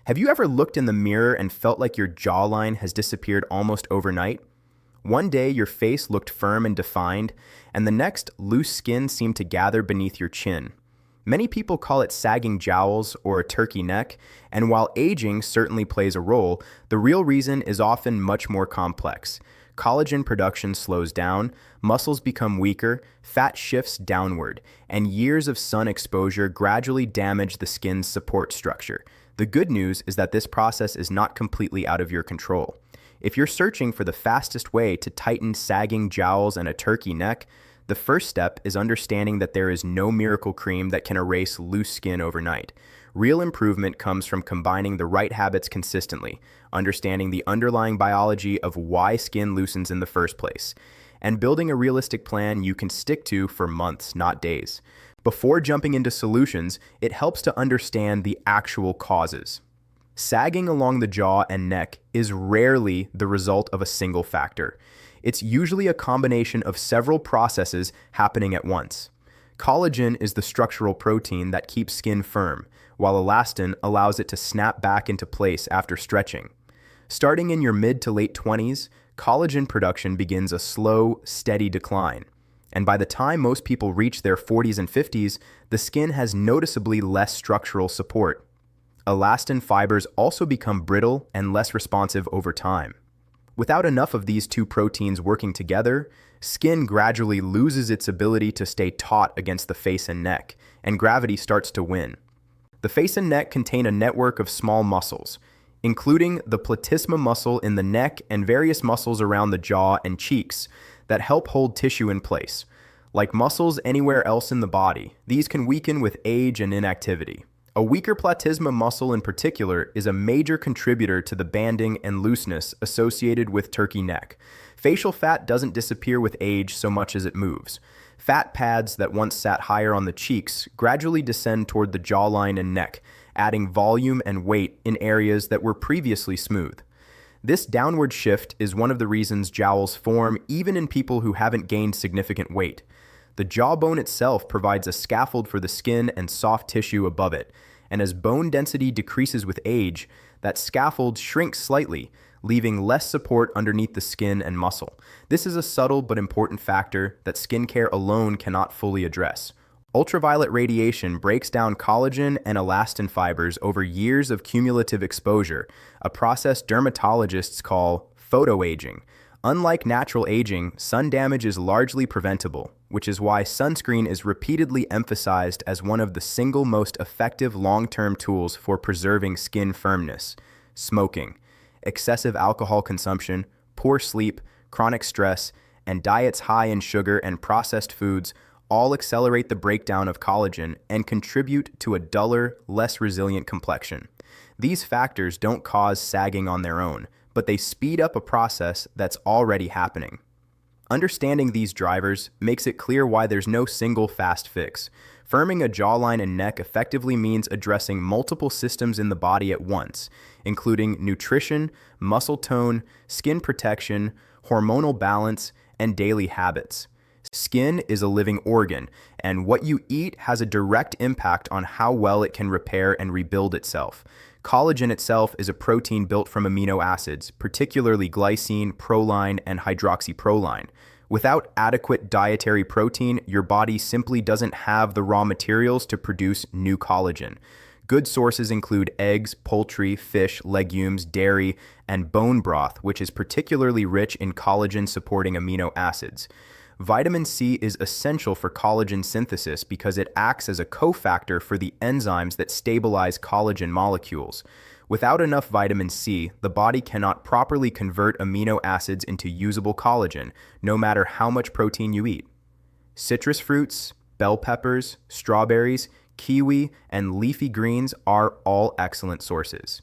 Have you ever looked in the mirror and felt like your jawline has disappeared almost overnight? One day your face looked firm and defined, and the next, loose skin seemed to gather beneath your chin. Many people call it sagging jowls or a turkey neck, and while aging certainly plays a role, the real reason is often much more complex. Collagen production slows down, muscles become weaker, fat shifts downward, and years of sun exposure gradually damage the skin's support structure. The good news is that this process is not completely out of your control. If you're searching for the fastest way to tighten sagging jowls and a turkey neck, the first step is understanding that there is no miracle cream that can erase loose skin overnight. Real improvement comes from combining the right habits consistently, understanding the underlying biology of why skin loosens in the first place, and building a realistic plan you can stick to for months, not days. Before jumping into solutions, it helps to understand the actual causes. Sagging along the jaw and neck is rarely the result of a single factor. It's usually a combination of several processes happening at once. Collagen is the structural protein that keeps skin firm, while elastin allows it to snap back into place after stretching. Starting in your mid to late 20s, collagen production begins a slow, steady decline. And by the time most people reach their 40s and 50s, the skin has noticeably less structural support. Elastin fibers also become brittle and less responsive over time. Without enough of these two proteins working together, skin gradually loses its ability to stay taut against the face and neck, and gravity starts to win. The face and neck contain a network of small muscles, including the platysma muscle in the neck and various muscles around the jaw and cheeks that help hold tissue in place. Like muscles anywhere else in the body, these can weaken with age and inactivity. A weaker platysma muscle in particular is a major contributor to the banding and looseness associated with turkey neck. Facial fat doesn't disappear with age so much as it moves. Fat pads that once sat higher on the cheeks gradually descend toward the jawline and neck, adding volume and weight in areas that were previously smooth. This downward shift is one of the reasons jowls form even in people who haven't gained significant weight. The jawbone itself provides a scaffold for the skin and soft tissue above it, and as bone density decreases with age, that scaffold shrinks slightly, leaving less support underneath the skin and muscle. This is a subtle but important factor that skincare alone cannot fully address. Ultraviolet radiation breaks down collagen and elastin fibers over years of cumulative exposure, a process dermatologists call photoaging. Unlike natural aging, sun damage is largely preventable, which is why sunscreen is repeatedly emphasized as one of the single most effective long-term tools for preserving skin firmness. Smoking, excessive alcohol consumption, poor sleep, chronic stress, and diets high in sugar and processed foods all accelerate the breakdown of collagen and contribute to a duller, less resilient complexion. These factors don't cause sagging on their own, but they speed up a process that's already happening. Understanding these drivers makes it clear why there's no single fast fix. Firming a jawline and neck effectively means addressing multiple systems in the body at once, including nutrition, muscle tone, skin protection, hormonal balance, and daily habits. Skin is a living organ, and what you eat has a direct impact on how well it can repair and rebuild itself. Collagen itself is a protein built from amino acids, particularly glycine, proline, and hydroxyproline. Without adequate dietary protein, your body simply doesn't have the raw materials to produce new collagen. Good sources include eggs, poultry, fish, legumes, dairy, and bone broth, which is particularly rich in collagen-supporting amino acids. Vitamin C is essential for collagen synthesis because it acts as a cofactor for the enzymes that stabilize collagen molecules. Without enough vitamin C, the body cannot properly convert amino acids into usable collagen, no matter how much protein you eat. Citrus fruits, bell peppers, strawberries, kiwi, and leafy greens are all excellent sources.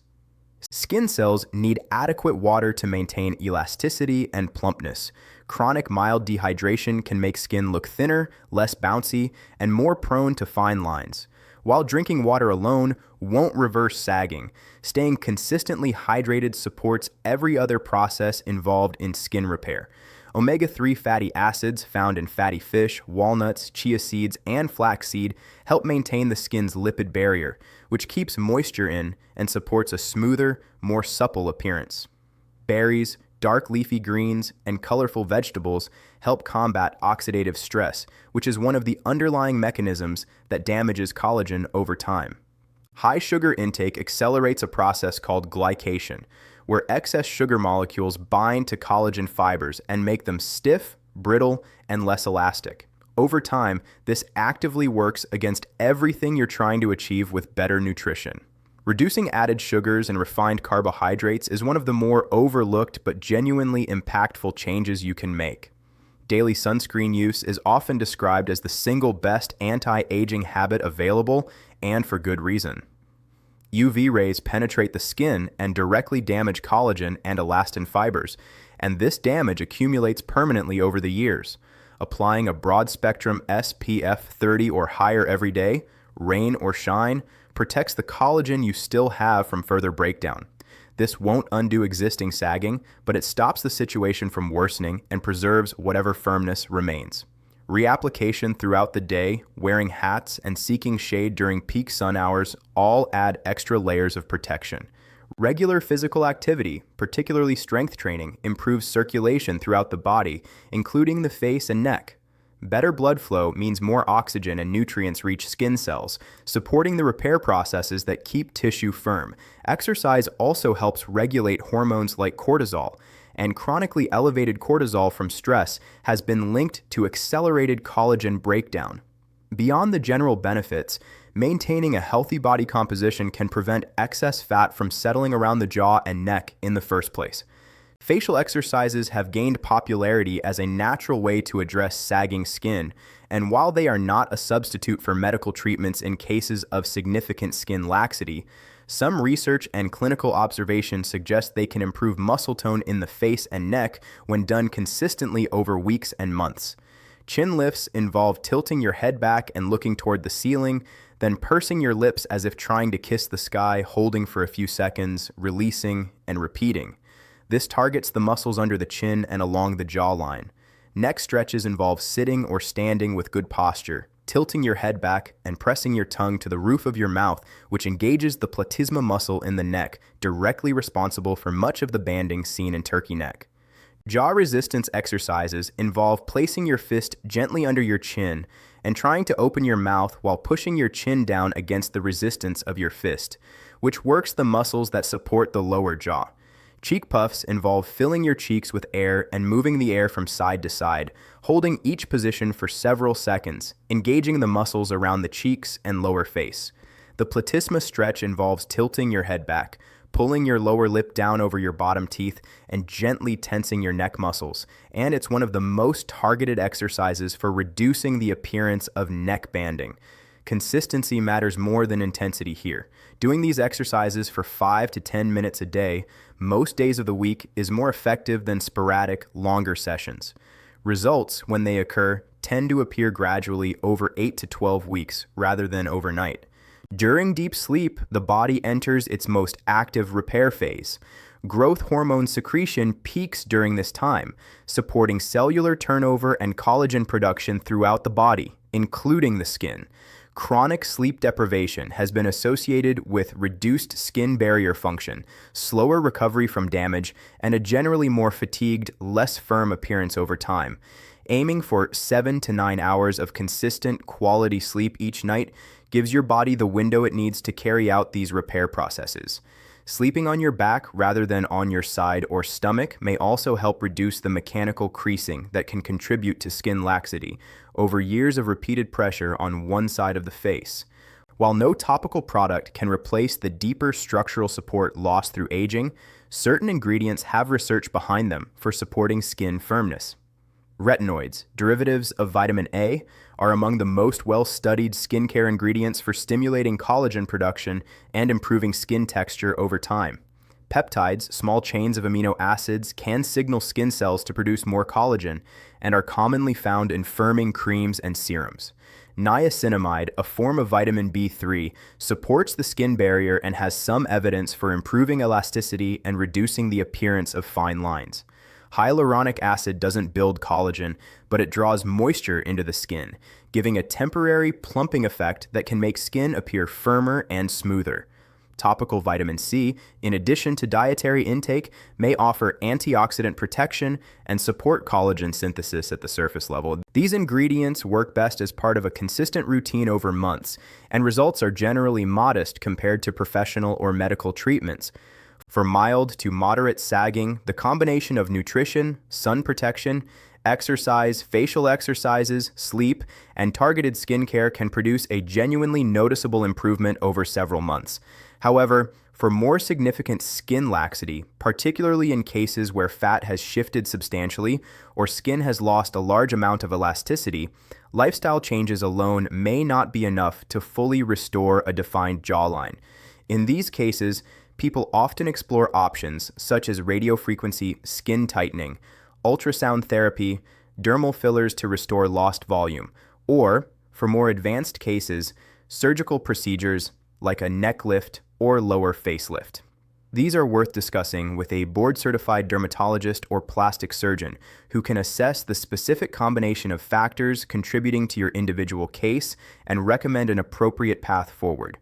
Skin cells need adequate water to maintain elasticity and plumpness. Chronic mild dehydration can make skin look thinner, less bouncy, and more prone to fine lines. While drinking water alone won't reverse sagging, staying consistently hydrated supports every other process involved in skin repair. Omega-3 fatty acids found in fatty fish, walnuts, chia seeds, and flaxseed help maintain the skin's lipid barrier, which keeps moisture in and supports a smoother, more supple appearance. Berries, dark leafy greens, and colorful vegetables help combat oxidative stress, which is one of the underlying mechanisms that damages collagen over time. High sugar intake accelerates a process called glycation, where excess sugar molecules bind to collagen fibers and make them stiff, brittle, and less elastic. Over time, this actively works against everything you're trying to achieve with better nutrition. Reducing added sugars and refined carbohydrates is one of the more overlooked but genuinely impactful changes you can make. Daily sunscreen use is often described as the single best anti-aging habit available, and for good reason. UV rays penetrate the skin and directly damage collagen and elastin fibers, and this damage accumulates permanently over the years. Applying a broad-spectrum SPF 30 or higher every day, rain or shine, protects the collagen you still have from further breakdown. This won't undo existing sagging, but it stops the situation from worsening and preserves whatever firmness remains. Reapplication throughout the day, wearing hats, and seeking shade during peak sun hours all add extra layers of protection. Regular physical activity, particularly strength training, improves circulation throughout the body, including the face and neck. Better blood flow means more oxygen and nutrients reach skin cells, supporting the repair processes that keep tissue firm. Exercise also helps regulate hormones like cortisol, and chronically elevated cortisol from stress has been linked to accelerated collagen breakdown. Beyond the general benefits, maintaining a healthy body composition can prevent excess fat from settling around the jaw and neck in the first place. Facial exercises have gained popularity as a natural way to address sagging skin, and while they are not a substitute for medical treatments in cases of significant skin laxity, some research and clinical observations suggest they can improve muscle tone in the face and neck when done consistently over weeks and months. Chin lifts involve tilting your head back and looking toward the ceiling, then pursing your lips as if trying to kiss the sky, holding for a few seconds, releasing, and repeating. This targets the muscles under the chin and along the jawline. Neck stretches involve sitting or standing with good posture, tilting your head back, and pressing your tongue to the roof of your mouth, which engages the platysma muscle in the neck, directly responsible for much of the banding seen in turkey neck. Jaw resistance exercises involve placing your fist gently under your chin and trying to open your mouth while pushing your chin down against the resistance of your fist, which works the muscles that support the lower jaw. Cheek puffs involve filling your cheeks with air and moving the air from side to side, holding each position for several seconds, engaging the muscles around the cheeks and lower face. The platysma stretch involves tilting your head back, pulling your lower lip down over your bottom teeth, and gently tensing your neck muscles, and it's one of the most targeted exercises for reducing the appearance of neck banding. Consistency matters more than intensity here. Doing these exercises for 5 to 10 minutes a day, most days of the week, is more effective than sporadic, longer sessions. Results, when they occur, tend to appear gradually over 8 to 12 weeks rather than overnight. During deep sleep, the body enters its most active repair phase. Growth hormone secretion peaks during this time, supporting cellular turnover and collagen production throughout the body, including the skin. Chronic sleep deprivation has been associated with reduced skin barrier function, slower recovery from damage, and a generally more fatigued, less firm appearance over time. Aiming for 7 to 9 hours of consistent, quality sleep each night gives your body the window it needs to carry out these repair processes. Sleeping on your back rather than on your side or stomach may also help reduce the mechanical creasing that can contribute to skin laxity over years of repeated pressure on one side of the face. While no topical product can replace the deeper structural support lost through aging, certain ingredients have research behind them for supporting skin firmness. Retinoids, derivatives of vitamin A, are among the most well-studied skincare ingredients for stimulating collagen production and improving skin texture over time. Peptides, small chains of amino acids, can signal skin cells to produce more collagen and are commonly found in firming creams and serums. Niacinamide, a form of vitamin B3, supports the skin barrier and has some evidence for improving elasticity and reducing the appearance of fine lines. Hyaluronic acid doesn't build collagen, but it draws moisture into the skin, giving a temporary plumping effect that can make skin appear firmer and smoother. Topical vitamin C, in addition to dietary intake, may offer antioxidant protection and support collagen synthesis at the surface level. These ingredients work best as part of a consistent routine over months, and results are generally modest compared to professional or medical treatments. For mild to moderate sagging, the combination of nutrition, sun protection, exercise, facial exercises, sleep, and targeted skincare can produce a genuinely noticeable improvement over several months. However, for more significant skin laxity, particularly in cases where fat has shifted substantially or skin has lost a large amount of elasticity, lifestyle changes alone may not be enough to fully restore a defined jawline. In these cases, people often explore options such as radiofrequency skin tightening, ultrasound therapy, dermal fillers to restore lost volume, or, for more advanced cases, surgical procedures like a neck lift or lower facelift. These are worth discussing with a board-certified dermatologist or plastic surgeon who can assess the specific combination of factors contributing to your individual case and recommend an appropriate path forward.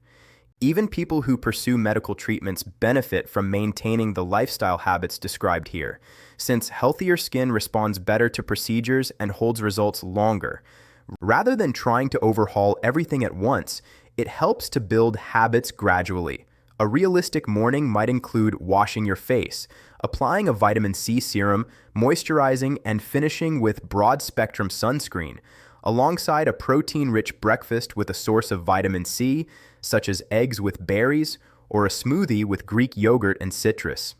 Even people who pursue medical treatments benefit from maintaining the lifestyle habits described here, since healthier skin responds better to procedures and holds results longer. Rather than trying to overhaul everything at once, it helps to build habits gradually. A realistic morning might include washing your face, applying a vitamin C serum, moisturizing, and finishing with broad-spectrum sunscreen, alongside a protein-rich breakfast with a source of vitamin C, such as eggs with berries, or a smoothie with Greek yogurt and citrus.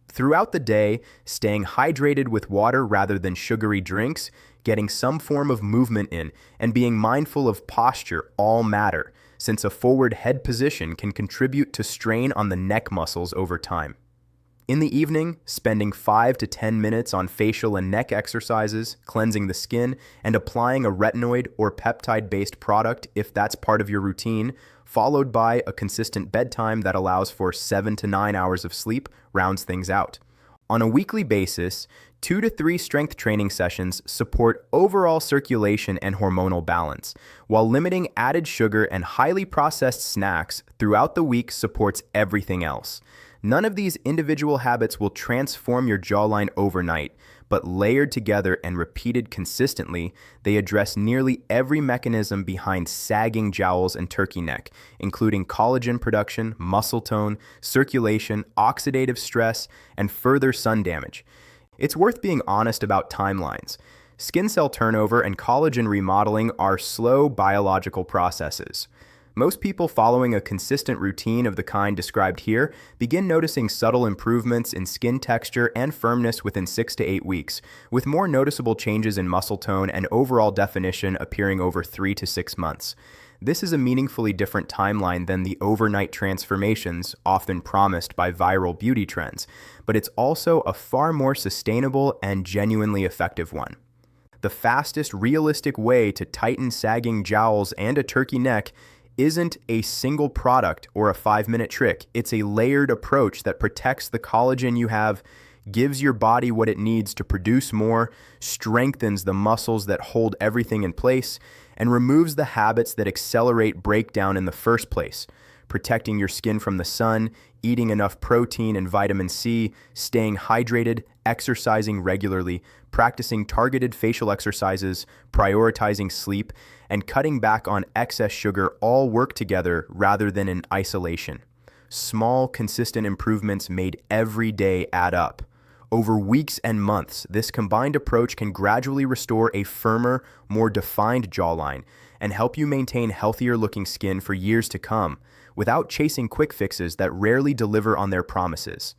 Throughout the day, staying hydrated with water rather than sugary drinks, getting some form of movement in, and being mindful of posture all matter, since a forward head position can contribute to strain on the neck muscles over time. In the evening, spending 5 to 10 minutes on facial and neck exercises, cleansing the skin, and applying a retinoid or peptide-based product if that's part of your routine, followed by a consistent bedtime that allows for 7 to 9 hours of sleep, rounds things out. On a weekly basis, 2 to 3 strength training sessions support overall circulation and hormonal balance, while limiting added sugar and highly processed snacks throughout the week supports everything else. None of these individual habits will transform your jawline overnight, but layered together and repeated consistently, they address nearly every mechanism behind sagging jowls and turkey neck, including collagen production, muscle tone, circulation, oxidative stress, and further sun damage. It's worth being honest about timelines. Skin cell turnover and collagen remodeling are slow biological processes. Most people following a consistent routine of the kind described here begin noticing subtle improvements in skin texture and firmness within 6 to 8 weeks, with more noticeable changes in muscle tone and overall definition appearing over 3 to 6 months. This is a meaningfully different timeline than the overnight transformations often promised by viral beauty trends, but it's also a far more sustainable and genuinely effective one. The fastest, realistic way to tighten sagging jowls and a turkey neck isn't a single product or a 5-minute trick. It's a layered approach that protects the collagen you have, gives your body what it needs to produce more, strengthens the muscles that hold everything in place, and removes the habits that accelerate breakdown in the first place. Protecting your skin from the sun, eating enough protein and vitamin C, staying hydrated, exercising regularly, practicing targeted facial exercises, prioritizing sleep, and cutting back on excess sugar all work together rather than in isolation. Small, consistent improvements made every day add up. Over weeks and months, this combined approach can gradually restore a firmer, more defined jawline and help you maintain healthier-looking skin for years to come, without chasing quick fixes that rarely deliver on their promises.